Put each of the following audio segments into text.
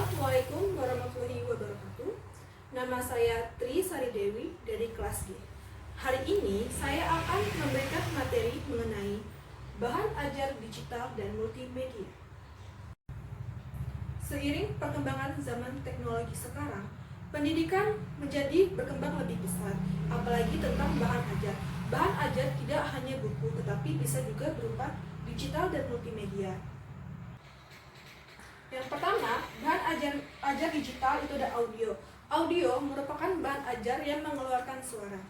Assalamualaikum warahmatullahi wabarakatuh. Nama saya Tri Sari Dewi dari kelas G. Hari ini saya akan memberikan materi mengenai bahan ajar digital dan multimedia. Seiring perkembangan zaman teknologi sekarang, pendidikan menjadi berkembang lebih pesat, apalagi tentang bahan ajar. Bahan ajar tidak hanya buku, tetapi bisa juga berupa digital dan multimedia. Yang pertama, bahan ajar digital itu ada audio. Audio merupakan bahan ajar yang mengeluarkan suara.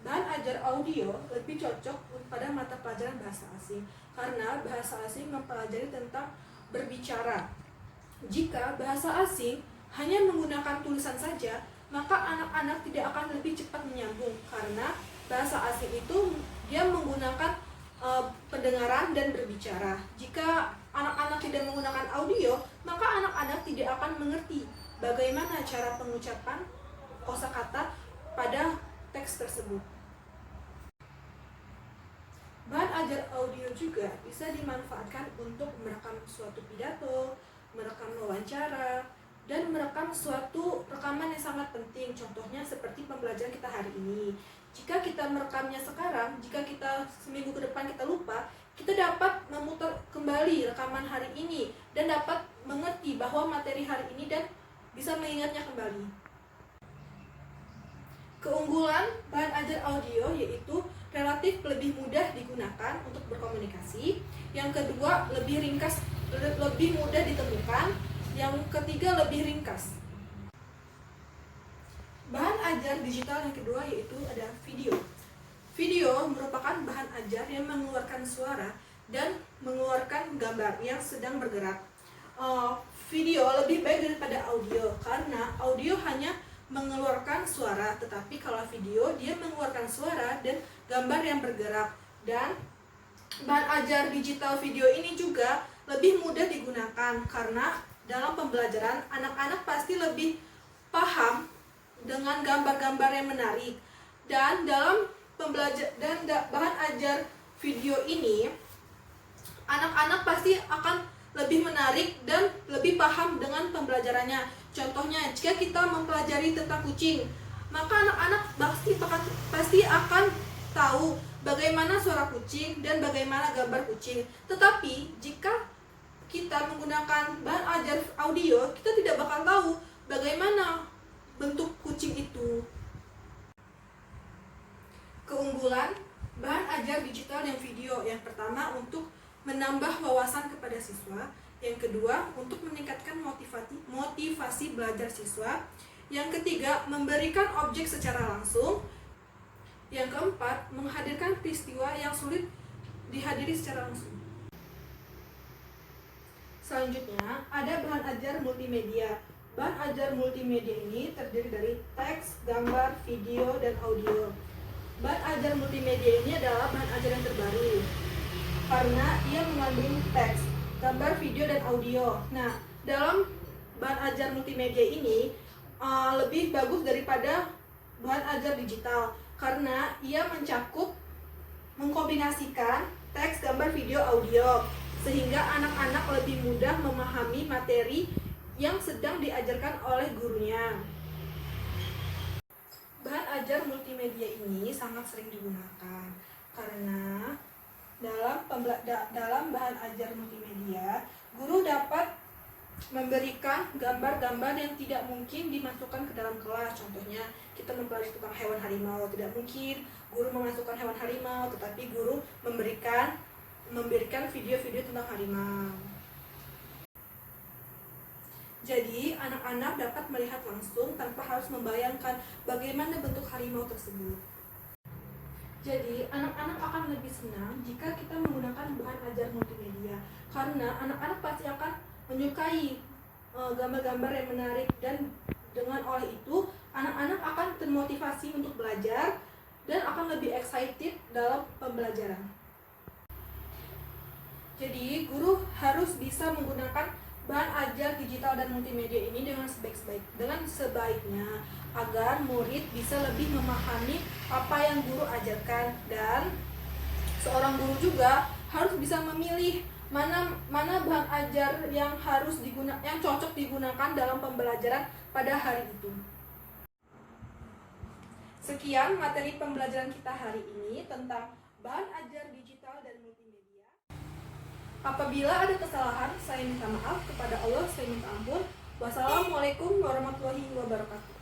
Bahan ajar audio lebih cocok pada mata pelajaran bahasa asing, karena bahasa asing mempelajari tentang berbicara. Jika bahasa asing hanya menggunakan tulisan saja, maka anak-anak tidak akan lebih cepat menyambung, karena bahasa asing itu dia menggunakan pendengaran dan berbicara. Jika anak-anak tidak menggunakan audio, maka anak-anak tidak akan mengerti bagaimana cara pengucapan kosakata pada teks tersebut. Bahan ajar audio juga bisa dimanfaatkan untuk merekam suatu pidato, merekam wawancara, dan merekam suatu rekaman yang sangat penting. Contohnya seperti pembelajaran kita hari ini. Jika kita merekamnya sekarang, jika kita seminggu ke depan kita lupa, kita dapat memutar kembali rekaman hari ini dan dapat mengerti bahwa materi hari ini dan bisa mengingatnya kembali. Keunggulan bahan ajar audio yaitu relatif lebih mudah digunakan untuk berkomunikasi. Yang kedua, lebih mudah ditemukan. Yang ketiga, lebih ringkas. Bahan ajar digital yang kedua yaitu ada video. Video merupakan bahan ajar yang mengeluarkan suara dan mengeluarkan gambar yang sedang bergerak. Video lebih baik daripada audio, karena audio hanya mengeluarkan suara, tetapi kalau video dia mengeluarkan suara dan gambar yang bergerak. Dan bahan ajar digital video ini juga lebih mudah digunakan, karena dalam pembelajaran anak-anak pasti lebih paham dengan gambar-gambar yang menarik. Dan dalam bahan ajar video ini, anak-anak pasti akan lebih menarik dan lebih paham dengan pembelajarannya. Contohnya, jika kita mempelajari tentang kucing, maka anak-anak pasti akan tahu bagaimana suara kucing dan bagaimana gambar kucing. Tetapi jika kita menggunakan bahan ajar audio, kita tidak bakal tahu bagaimana bentuk kucing itu. Keunggulan bahan ajar digital dan video: yang pertama, untuk menambah wawasan kepada siswa. Yang kedua, untuk meningkatkan motivasi belajar siswa. Yang ketiga, memberikan objek secara langsung. Yang keempat, menghadirkan peristiwa yang sulit dihadiri secara langsung. Selanjutnya, ada bahan ajar multimedia. Bahan ajar multimedia ini terdiri dari teks, gambar, video, dan audio. Bahan ajar multimedia ini adalah bahan ajar yang terbaru, karena ia mengandung teks, gambar, video, dan audio. Nah, dalam bahan ajar multimedia ini lebih bagus daripada bahan ajar digital, karena ia mengkombinasikan teks, gambar, video, audio, sehingga anak-anak lebih mudah memahami materi yang sedang diajarkan oleh gurunya. Bahan ajar multimedia ini sangat sering digunakan, karena dalam bahan ajar multimedia, guru dapat memberikan gambar-gambar yang tidak mungkin dimasukkan ke dalam kelas. Contohnya, kita mempelajari tentang hewan harimau, tidak mungkin guru memasukkan hewan harimau, tetapi guru memberikan video-video tentang harimau. Jadi, anak-anak dapat melihat langsung tanpa harus membayangkan bagaimana bentuk harimau tersebut. Jadi, anak-anak akan lebih senang jika kita menggunakan bahan ajar multimedia, karena anak-anak pasti akan menyukai gambar-gambar yang menarik, dan dengan oleh itu, anak-anak akan termotivasi untuk belajar dan akan lebih excited dalam pembelajaran. Jadi, guru harus bisa menggunakan bahan ajar digital dan multimedia ini dengan sebaiknya, agar murid bisa lebih memahami apa yang guru ajarkan. Dan seorang guru juga harus bisa memilih mana bahan ajar yang cocok digunakan dalam pembelajaran pada hari itu. Sekian materi pembelajaran kita hari ini tentang bahan ajar digital dan multimedia. Apabila ada kesalahan, saya minta maaf. Kepada Allah saya minta ampun. Wassalamualaikum warahmatullahi wabarakatuh.